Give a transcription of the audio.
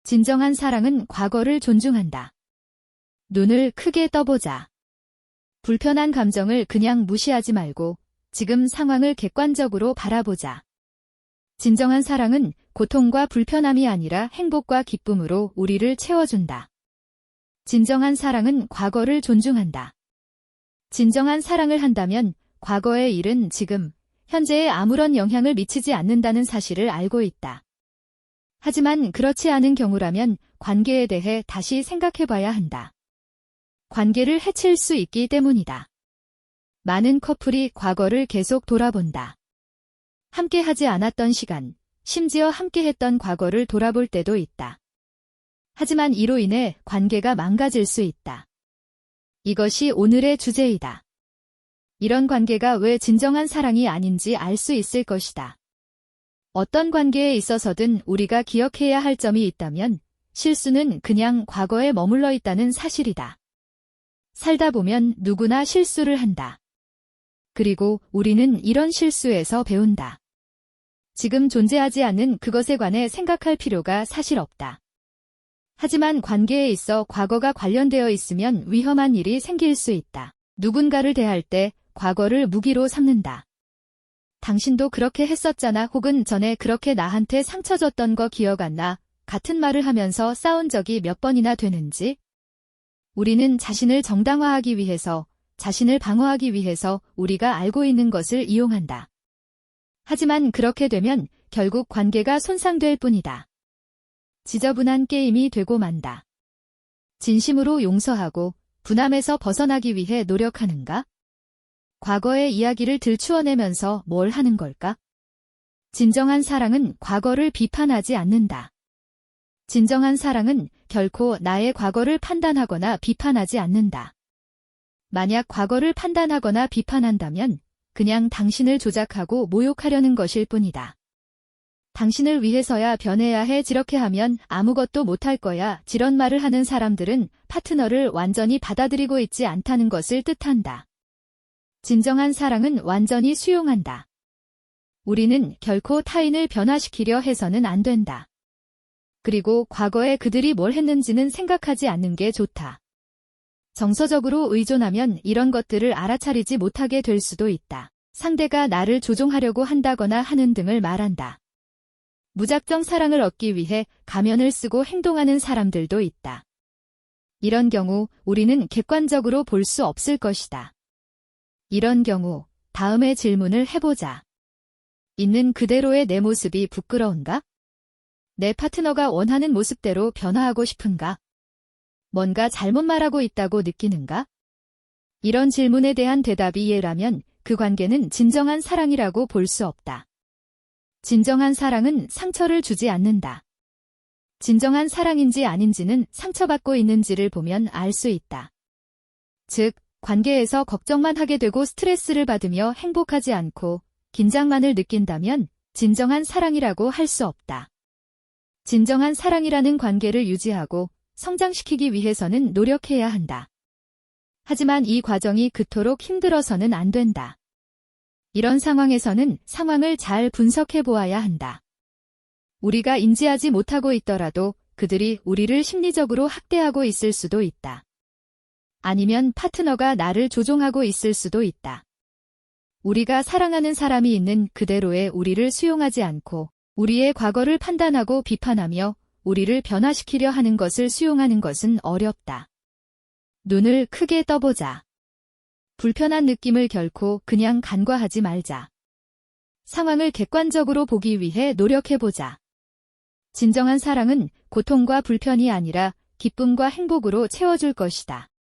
진정한 사랑은 과거를 존중한다. 눈을 크게 떠보자. 불편한 감정을 그냥 무시하지 말고 지금 상황을 객관적으로 바라보자. 진정한 사랑은 고통과 불편함이 아니라 행복과 기쁨으로 우리를 채워준다. 진정한 사랑은 과거를 존중한다. 진정한 사랑을 한다면 과거의 일은 지금, 현재에 아무런 영향을 미치지 않는다는 사실을 알고 있다. 하지만 그렇지 않은 경우라면 관계에 대해 다시 생각해봐야 한다. 관계를 해칠 수 있기 때문이다. 많은 커플이 과거를 계속 돌아본다. 함께 하지 않았던 시간, 심지어 함께 했던 과거를 돌아볼 때도 있다. 하지만 이로 인해 관계가 망가질 수 있다. 이것이 오늘의 주제이다. 이런 관계가 왜 진정한 사랑이 아닌지 알 수 있을 것이다. 어떤 관계에 있어서든 우리가 기억해야 할 점이 있다면 실수는 그냥 과거에 머물러 있다는 사실이다. 살다 보면 누구나 실수를 한다. 그리고 우리는 이런 실수에서 배운다. 지금 존재하지 않는 그것에 관해 생각할 필요가 사실 없다. 하지만 관계에 있어 과거가 관련되어 있으면 위험한 일이 생길 수 있다. 누군가를 대할 때 과거를 무기로 삼는다. 당신도 그렇게 했었잖아, 혹은 전에 그렇게 나한테 상처 줬던 거 기억 안 나? 같은 말을 하면서 싸운 적이 몇 번이나 되는지? 우리는 자신을 정당화하기 위해서, 자신을 방어하기 위해서 우리가 알고 있는 것을 이용한다. 하지만 그렇게 되면 결국 관계가 손상될 뿐이다. 지저분한 게임이 되고 만다. 진심으로 용서하고 분함에서 벗어나기 위해 노력하는가? 과거의 이야기를 들추어내면서 뭘 하는 걸까? 진정한 사랑은 과거를 비판하지 않는다. 진정한 사랑은 결코 나의 과거를 판단하거나 비판하지 않는다. 만약 과거를 판단하거나 비판한다면 그냥 당신을 조작하고 모욕하려는 것일 뿐이다. 당신을 위해서야 변해야 해, 저렇게 하면 아무것도 못할 거야, 이런 말을 하는 사람들은 파트너를 완전히 받아들이고 있지 않다는 것을 뜻한다. 진정한 사랑은 완전히 수용한다. 우리는 결코 타인을 변화시키려 해서는 안 된다. 그리고 과거에 그들이 뭘 했는지는 생각하지 않는 게 좋다. 정서적으로 의존하면 이런 것들을 알아차리지 못하게 될 수도 있다. 상대가 나를 조종하려고 한다거나 하는 등을 말한다. 무작정 사랑을 얻기 위해 가면을 쓰고 행동하는 사람들도 있다. 이런 경우 우리는 객관적으로 볼 수 없을 것이다. 이런 경우 다음의 질문을 해보자. 있는 그대로의 내 모습이 부끄러운가? 내 파트너가 원하는 모습대로 변화하고 싶은가? 뭔가 잘못 말하고 있다고 느끼는가? 이런 질문에 대한 대답이 예라면 그 관계는 진정한 사랑이라고 볼 수 없다. 진정한 사랑은 상처를 주지 않는다. 진정한 사랑인지 아닌지는 상처받고 있는지를 보면 알 수 있다. 즉, 관계에서 걱정만 하게 되고 스트레스를 받으며 행복하지 않고 긴장만을 느낀다면 진정한 사랑이라고 할 수 없다. 진정한 사랑이라는 관계를 유지하고 성장시키기 위해서는 노력해야 한다. 하지만 이 과정이 그토록 힘들어서는 안 된다. 이런 상황에서는 상황을 잘 분석해 보아야 한다. 우리가 인지하지 못하고 있더라도 그들이 우리를 심리적으로 학대하고 있을 수도 있다. 아니면 파트너가 나를 조종하고 있을 수도 있다. 우리가 사랑하는 사람이 있는 그대로의 우리를 수용하지 않고 우리의 과거를 판단하고 비판하며 우리를 변화시키려 하는 것을 수용하는 것은 어렵다. 눈을 크게 떠보자. 불편한 느낌을 결코 그냥 간과하지 말자. 상황을 객관적으로 보기 위해 노력해보자. 진정한 사랑은 고통과 불편이 아니라 기쁨과 행복으로 채워줄 것이다.